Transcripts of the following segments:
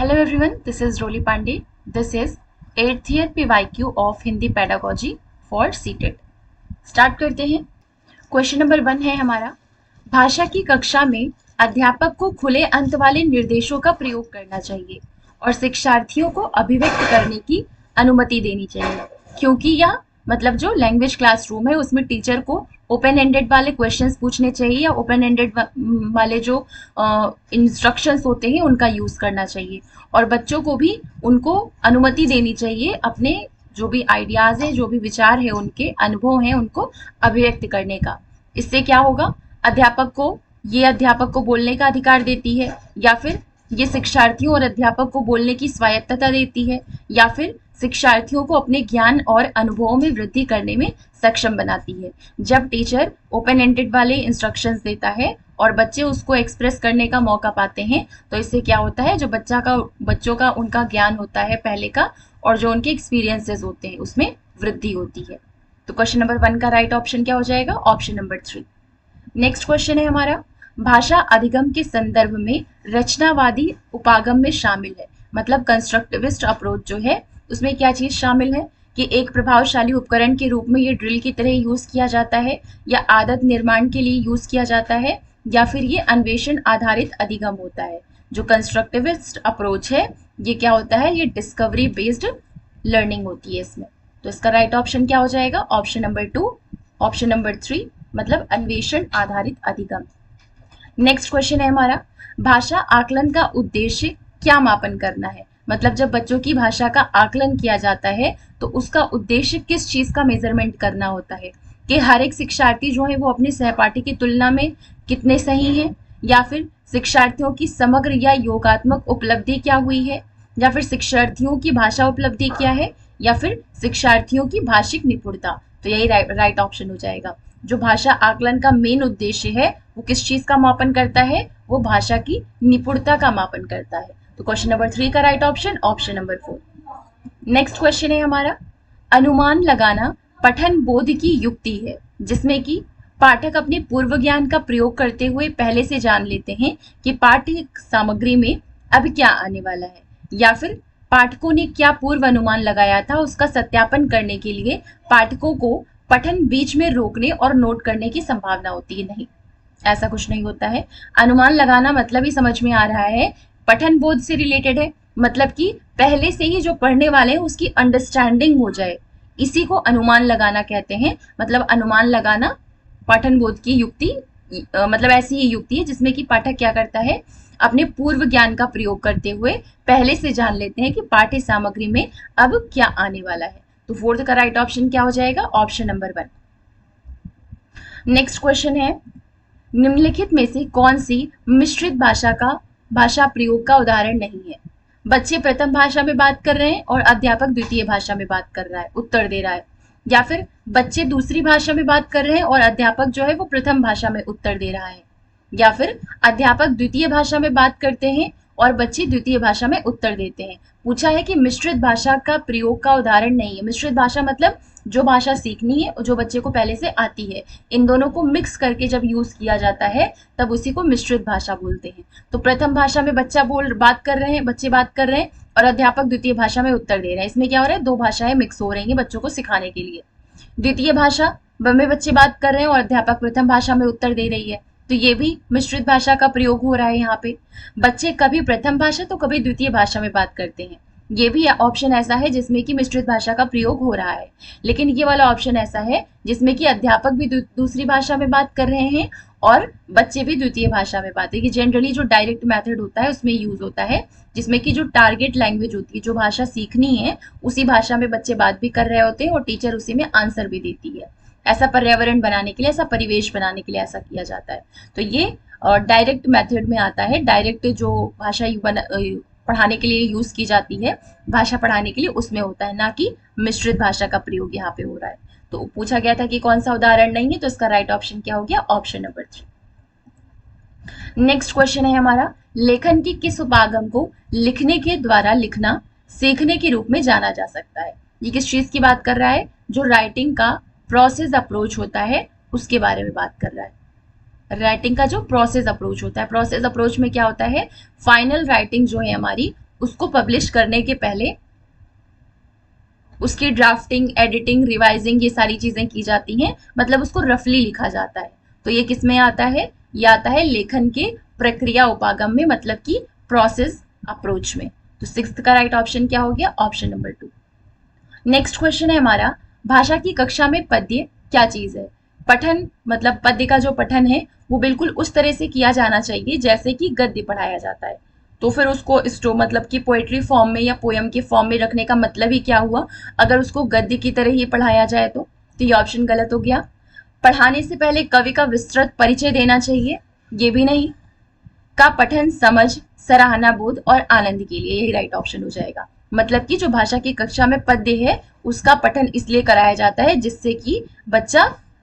Hello everyone, this is Roli Pandey. This is 8th year PYQ of Hindi Pedagogy for CTET. Start करते हैं। Question number 1 है हमारा, भाषा की कक्षा में अध्यापक को खुले अंत वाले निर्देशों का प्रयोग करना चाहिए और शिक्षार्थियों को अभिव्यक्त करने की अनुमति देनी चाहिए, क्योंकि यह मतलब जो लैंग्वेज क्लासरूम है उसमें टीचर को ओपन एंडेड वाले क्वेश्चंस पूछने चाहिए या ओपन एंडेड वाले जो इंस्ट्रक्शंस होते हैं उनका यूज करना चाहिए और बच्चों को भी उनको अनुमति देनी चाहिए अपने जो भी आइडियाज है, जो भी विचार है, उनके अनुभव हैं, उनको अभिव्यक्त करने का। इससे क्या होगा, अध्यापक को बोलने का अधिकार देती है, या फिर ये शिक्षार्थियों और अध्यापक को बोलने की स्वायत्तता देती है, या फिर शिक्षार्थियों को अपने ज्ञान और अनुभवों में वृद्धि करने में सक्षम बनाती है। जब टीचर ओपन एंडेड वाले इंस्ट्रक्शंस देता है और बच्चे उसको एक्सप्रेस करने का मौका पाते हैं, तो इससे क्या होता है, जो बच्चों का उनका ज्ञान होता है पहले का और जो उनके एक्सपीरियंसेस होते हैं उसमें वृद्धि होती है। तो क्वेश्चन नंबर 1 का राइट ऑप्शन क्या हो जाएगा, ऑप्शन नंबर 3। नेक्स्ट क्वेश्चन है हमारा, भाषा अधिगम के संदर्भ में रचनावादी उपागम में शामिल है, मतलब कंस्ट्रक्टिविस्ट अप्रोच जो है उसमें क्या चीज शामिल है कि एक प्रभावशाली उपकरण के रूप में ये ड्रिल की तरह यूज किया जाता है, या आदत निर्माण के लिए यूज किया जाता है, या फिर ये अन्वेषण आधारित अधिगम होता है। जो कंस्ट्रक्टिविस्ट अप्रोच है ये क्या होता है, ये डिस्कवरी बेस्ड लर्निंग होती है इसमें। तो इसका राइट ऑप्शन क्या हो जाएगा, ऑप्शन नंबर 2, ऑप्शन नंबर 3, मतलब अन्वेषण आधारित अधिगम। नेक्स्ट क्वेश्चन है हमारा, भाषा आकलन का उद्देश्य क्या मापन करना है, मतलब जब बच्चों की भाषा का आकलन किया जाता है तो उसका उद्देश्य किस चीज का मेजरमेंट करना होता है, कि हर एक शिक्षार्थी जो है वो अपने सहपाठी की तुलना में कितने सही हैं, या फिर शिक्षार्थियों की समग्र या योगात्मक उपलब्धि क्या हुई है, या फिर शिक्षार्थियों की भाषा उपलब्धि क्या है, या फिर शिक्षार्थियों की भाषिक निपुणता। तो यही राइट ऑप्शन हो जाएगा। जो भाषा आकलन का मेन उद्देश्य है वो किस चीज का मापन करता है, वो भाषा की निपुणता का मापन करता है। तो क्वेश्चन नंबर 3 का right option option number 4। Next question है हमारा, अनुमान लगाना पठन बोध की युक्ति है जिसमें कि पाठक अपने पूर्व ज्ञान का प्रयोग करते हुए पहले से जान लेते हैं कि पाठ्य सामग्री में अब क्या आने वाला है, या फिर पाठकों ने क्या पूर्व अनुमान लगाया था उसका सत्यापन करने के लिए पाठकों को पठन बीच में रोकने और नोट करने की संभावना होती है। नहीं, ऐसा कुछ नहीं होता है। अनुमान लगाना मतलब ही समझ में आ रहा है, पठन बोध से रिलेटेड है, मतलब कि पहले से ही जो पढ़ने वाले हैं उसकी अंडरस्टैंडिंग हो जाए, इसी को अनुमान लगाना कहते हैं। मतलब अनुमान लगाना पठन बोध की युक्ति मतलब ऐसी ही युक्ति है जिसमें कि पाठक क्या करता है, अपने पूर्व ज्ञान का प्रयोग करते हुए पहले से जान लेते हैं कि पाठ्य सामग्री में अब क्या आने वाला है। तो 4th का राइट ऑप्शन क्या हो जाएगा, ऑप्शन नंबर 1। नेक्स्ट क्वेश्चन है, निम्नलिखित में से कौन सी मिश्रित भाषा प्रयोग का उदाहरण नहीं है। बच्चे प्रथम भाषा में बात कर रहे हैं और अध्यापक द्वितीय भाषा में बात कर रहा है, उत्तर दे रहा है, या फिर बच्चे दूसरी भाषा में बात कर रहे हैं और अध्यापक जो है वो प्रथम भाषा में उत्तर दे रहा है, या फिर अध्यापक द्वितीय भाषा में बात करते हैं और बच्चे द्वितीय भाषा में उत्तर देते हैं। पूछा है कि मिश्रित भाषा का प्रयोग का उदाहरण नहीं है। मिश्रित भाषा मतलब जो भाषा सीखनी है जो बच्चे को पहले से आती है, इन दोनों को मिक्स करके जब यूज किया जाता है तब उसी को मिश्रित भाषा बोलते हैं। तो प्रथम भाषा में बच्चे बात कर रहे हैं और अध्यापक द्वितीय भाषा में उत्तर दे रहे हैं। इसमें क्या हो रहा है, दो भाषाएं मिक्स हो रही हैं बच्चों को सिखाने के लिए। द्वितीय भाषा में बच्चे बात कर रहे हैं और अध्यापक प्रथम भाषा में उत्तर दे रही है, तो ये भी मिश्रित भाषा का प्रयोग हो रहा है। यहाँ पे बच्चे कभी प्रथम भाषा तो कभी द्वितीय भाषा में बात करते हैं। ये भी ऑप्शन ऐसा है जिसमें कि मिश्रित भाषा का प्रयोग हो रहा है, लेकिन ये वाला ऑप्शन ऐसा है जिसमें कि अध्यापक भी दूसरी भाषा में बात कर रहे हैं और बच्चे भी द्वितीय भाषा में बात है। कि जनरली जो डायरेक्ट मेथड होता है उसमें यूज होता है, जिसमें कि जो टारगेट लैंग्वेज होती है, जो भाषा सीखनी है उसी भाषा में बच्चे बात भी कर रहे होते हैं और टीचर उसी में आंसर भी देती है। ऐसा पर्यावरण बनाने के लिए, ऐसा परिवेश बनाने के लिए ऐसा किया जाता है। तो ये डायरेक्ट मेथड में आता है। डायरेक्ट जो भाषा पढ़ाने के लिए यूज की जाती है, भाषा पढ़ाने के लिए, उसमें होता है, ना कि मिश्रित भाषा का प्रयोग यहाँ पे हो रहा है। तो पूछा गया था कि कौन सा उदाहरण नहीं है, तो इसका राइट ऑप्शन क्या हो गया, ऑप्शन नंबर 3। नेक्स्ट क्वेश्चन है हमारा, लेखन की किस उपागम को लिखने के द्वारा लिखना सीखने के रूप में जाना जा सकता है। ये किस चीज की बात कर रहा है, जो राइटिंग का प्रोसेस अप्रोच होता है उसके बारे में बात कर रहा है। राइटिंग का जो प्रोसेस अप्रोच होता है, प्रोसेस अप्रोच में क्या होता है, फाइनल राइटिंग जो है हमारी उसको पब्लिश करने के पहले उसकी ड्राफ्टिंग, एडिटिंग, रिवाइजिंग, ये सारी चीजें की जाती हैं, मतलब उसको रफली लिखा जाता है। तो ये किस में आता है? ये आता है लेखन के प्रक्रिया उपागम में, मतलब कि प्रोसेस अप्रोच में। तो सिक्स्थ का राइट ऑप्शन क्या हो गया? Option number 2। नेक्स्ट क्वेश्चन है हमारा, भाषा की कक्षा में पद्य क्या चीज है? पठन, मतलब पद्य का जो पठन है वो बिल्कुल उस तरह से किया जाना चाहिए जैसे कि गद्य पढ़ाया जाता है। तो फिर उसको स्टो मतलब कि पोएट्री फॉर्म में या पोयम के फॉर्म में रखने का मतलब ही क्या हुआ? अगर उसको गद्य की तरह ही पढ़ाया जाए तो ये ऑप्शन गलत हो गया। पढ़ाने से पहले कवि का विस्तृत परिचय देना चाहिए, ये भी नहीं। का पठन समझ, सराहना बोध और आनंद के लिए, यही राइट ऑप्शन हो जाएगा। मतलब कि जो भाषा की कक्षा में पद्य है उसका पठन इसलिए कराया जाता है जिससे कि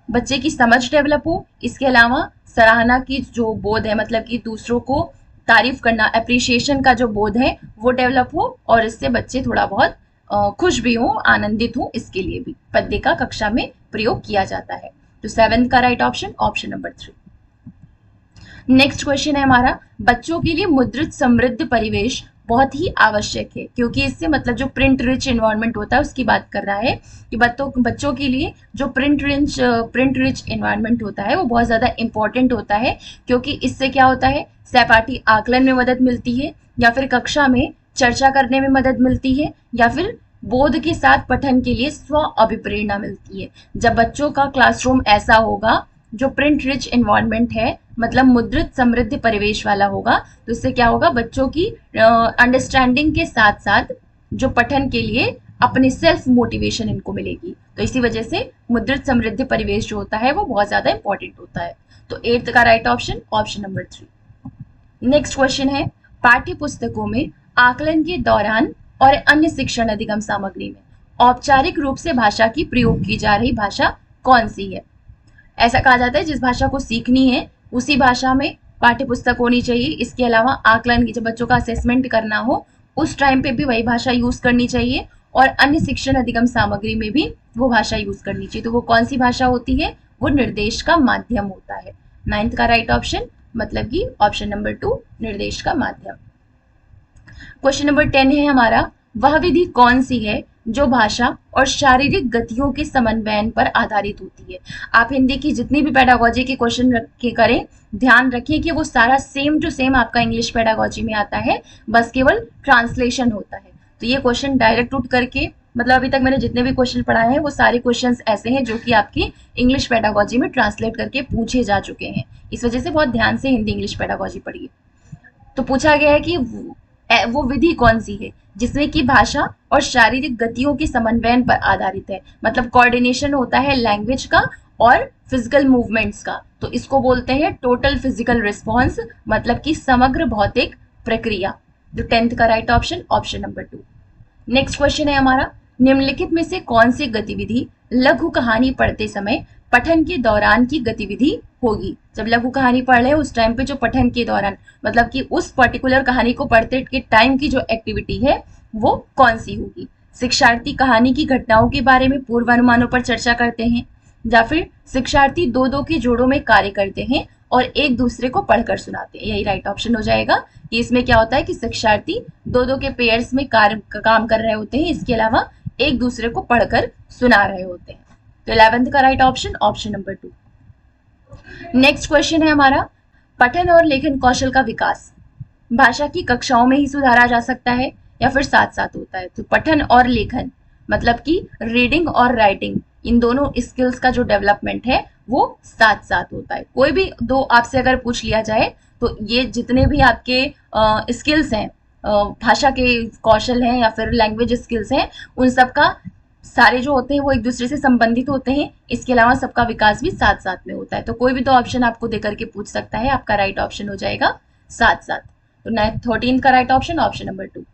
बच्चे की समझ डेवलप हो, इसके अलावा सराहना की जो बोध है, मतलब कि दूसरों को तारीफ करना, अप्रिसिएशन का जो बोध है वो डेवलप हो, और इससे बच्चे थोड़ा बहुत खुश भी हो, आनंदित हो, इसके लिए भी पद्य का कक्षा में प्रयोग किया जाता है। तो सेवेंथ का right option option number 3। Next question है हमारा, बच्चों के लिए मुद्रित समृद्ध परिवेश बहुत ही आवश्यक है, क्योंकि इससे मतलब जो प्रिंट रिच एनवायरनमेंट होता है उसकी बात कर रहा है कि बच्चों के लिए जो प्रिंट रिच एनवायरनमेंट होता है वो बहुत ज़्यादा इंपॉर्टेंट होता है, क्योंकि इससे क्या होता है? सहपाठी आकलन में मदद मिलती है, या फिर कक्षा में चर्चा करने में मदद मिलती है, या फिर बोध के साथ पठन के लिए स्व अभिप्रेरणा मिलती है। जब बच्चों का क्लासरूम ऐसा होगा जो प्रिंट रिच एनवायरनमेंट है, मतलब मुद्रित समृद्ध परिवेश वाला होगा, तो इससे क्या होगा? बच्चों की अंडरस्टैंडिंग के साथ साथ जो पठन के लिए अपनी सेल्फ मोटिवेशन इनको मिलेगी। तो इसी वजह से मुद्रित समृद्ध परिवेश जो होता है वो बहुत ज्यादा इंपॉर्टेंट होता है। तो एट्थ का right option option number 3। Next question है, पाठ्य पुस्तकों में आकलन के दौरान और अन्य शिक्षण अधिगम सामग्री में औपचारिक रूप से भाषा की प्रयोग की जा रही भाषा कौन सी है? ऐसा कहा जाता है जिस भाषा को सीखनी है उसी भाषा में पाठ्य पुस्तक होनी चाहिए। इसके अलावा आकलन की, जब बच्चों का असेसमेंट करना हो उस टाइम पे भी वही भाषा यूज करनी चाहिए, और अन्य शिक्षण अधिगम सामग्री में भी वो भाषा यूज करनी चाहिए। तो वो कौन सी भाषा होती है? वो निर्देश का माध्यम होता है। नाइन्थ का राइट ऑप्शन मतलब कि ऑप्शन नंबर 2, निर्देश का माध्यम। क्वेश्चन नंबर 10 है हमारा, वह विधि कौन सी है जो भाषा और शारीरिक गतियों के समन्वयन पर आधारित होती है? आप हिंदी की जितनी भी पेडागोजी के क्वेश्चन करें, ध्यान रखिए कि वो सारा सेम टू सेम आपका इंग्लिश पेडागोजी में आता है, बस केवल ट्रांसलेशन होता है। तो ये क्वेश्चन डायरेक्ट उठ करके, मतलब अभी तक मैंने जितने भी क्वेश्चन पढ़ाए हैं वो सारे क्वेश्चन ऐसे हैं जो कि आपकी इंग्लिश पेडागोजी में ट्रांसलेट करके पूछे जा चुके हैं। इस वजह से बहुत ध्यान से हिंदी इंग्लिश पेडागोजी पढ़िए। तो पूछा गया है कि वो विधि कौन सी है जिसमें कि भाषा और शारीरिक गतियों के समन्वयन पर आधारित है, मतलब कोऑर्डिनेशन होता है लैंग्वेज का और फिजिकल मूवमेंट्स का। तो इसको बोलते हैं टोटल फिजिकल रिस्पॉन्स, मतलब कि समग्र भौतिक प्रक्रिया। तो 10th का right option option number 2। Next question है हमारा, निम्नलिखित में से कौन सी गतिविधि लघु कहानी पढ़ते समय पठन के दौरान की गतिविधि होगी? जब लघु कहानी पढ़ रहे हैं उस टाइम पे जो पठन के दौरान, मतलब कि उस पर्टिकुलर कहानी को पढ़ते के टाइम की जो एक्टिविटी है वो कौन सी होगी? शिक्षार्थी कहानी की घटनाओं के बारे में पूर्वानुमानों पर चर्चा करते हैं, या फिर शिक्षार्थी दो दो के जोड़ों में कार्य करते हैं और एक दूसरे को पढ़कर सुनाते हैं। यही राइट ऑप्शन हो जाएगा कि इसमें क्या होता है कि शिक्षार्थी दो दो के पेयर्स में काम कर रहे होते हैं, इसके अलावा एक दूसरे को पढ़कर सुना रहे होते हैं। तो 11th का right option option number 2। Next question है हमारा, पठन और लेखन कौशल का विकास भाषा की कक्षाओं में ही सुधारा जा सकता है या फिर साथ साथ होता है? तो पठन और लेखन मतलब कि रीडिंग और राइटिंग, इन दोनों स्किल्स का जो डेवलपमेंट है वो साथ साथ होता है। कोई भी दो आपसे अगर पूछ लिया जाए तो ये जितने भी आपके स्किल्स हैं, भाषा के कौशल हैं या फिर लैंग्वेज स्किल्स हैं, उन सबका सारे जो होते हैं वो एक दूसरे से संबंधित होते हैं। इसके अलावा सबका विकास भी साथ साथ में होता है। तो कोई भी दो ऑप्शन आपको देकर के पूछ सकता है, आपका राइट ऑप्शन हो जाएगा साथ साथ। तो 13th का right option option number 2।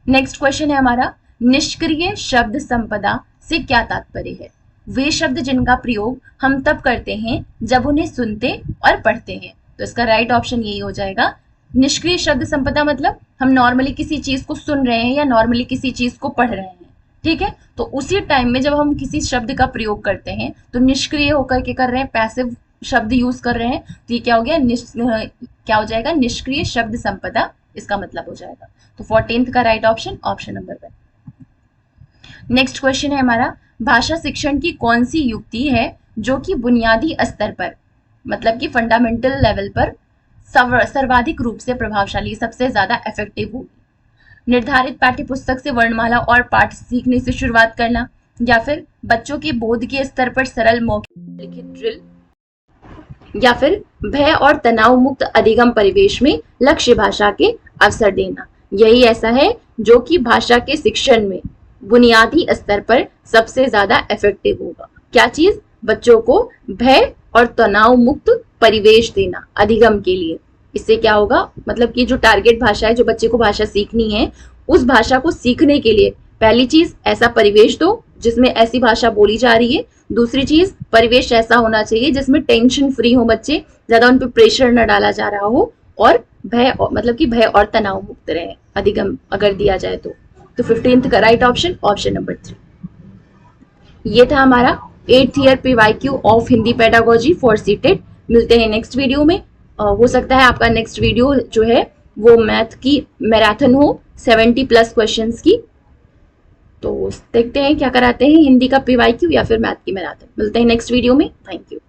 Next question है हमारा, निष्क्रिय शब्द संपदा से क्या तात्पर्य है? वे शब्द जिनका प्रयोग हम तब करते हैं जब उन्हें सुनते और पढ़ते हैं। तो इसका राइट ऑप्शन यही हो जाएगा। निष्क्रिय शब्द संपदा मतलब हम नॉर्मली किसी चीज को सुन रहे हैं या नॉर्मली किसी चीज को पढ़ रहे हैं, ठीक है, तो उसी टाइम में जब हम किसी शब्द का प्रयोग करते हैं तो निष्क्रिय होकर के कर रहे हैं, पैसिव शब्द यूज कर रहे हैं, तो ये क्या हो गया? क्या हो जाएगा? निष्क्रिय शब्द संपदा इसका मतलब हो जाएगा। तो 14th का right option option number 1। Next question है हमारा, भाषा शिक्षण की कौन सी युक्ति है जो कि बुनियादी स्तर पर, मतलब कि फंडामेंटल लेवल पर सर्वाधिक रूप से प्रभावशाली, सबसे ज्यादा इफेक्टिव होगी? निर्धारित पाठ्य पुस्तक से वर्णमाला और पाठ सीखने से शुरुआत करना, या फिर बच्चों के बोध के स्तर पर सरल मौखिक लिखित ड्रिल, या फिर भय और तनाव मुक्त अधिगम परिवेश में लक्ष्य भाषा के अवसर देना। यही ऐसा है जो कि भाषा के शिक्षण में बुनियादी स्तर पर सबसे ज्यादा इफेक्टिव होगा। क्या चीज? बच्चों को भय और तनाव मुक्त परिवेश देना अधिगम के लिए। इससे क्या होगा, मतलब कि जो टारगेट भाषा है, जो बच्चे को भाषा सीखनी है, उस भाषा को सीखने के लिए पहली चीज ऐसा परिवेश दो जिसमें ऐसी भाषा बोली जा रही है। दूसरी चीज, परिवेश ऐसा होना चाहिए जिसमें टेंशन फ्री हो बच्चे, ज्यादा उन पर प्रेशर न डाला जा रहा हो, और भय, मतलब कि भय और तनाव मुक्त रहे अधिगम अगर दिया जाए तो। 15th का राइट ऑप्शन ऑप्शन नंबर 3। ये था हमारा 8th year PYQ of Hindi pedagogy for CTET. मिलते हैं नेक्स्ट वीडियो में। हो सकता है आपका नेक्स्ट वीडियो जो है वो मैथ की मैराथन हो, 70+ क्वेश्चंस की। तो देखते हैं क्या कराते हैं, हिंदी का PYQ या फिर मैथ की मैराथन। मिलते हैं नेक्स्ट वीडियो में। Thank you.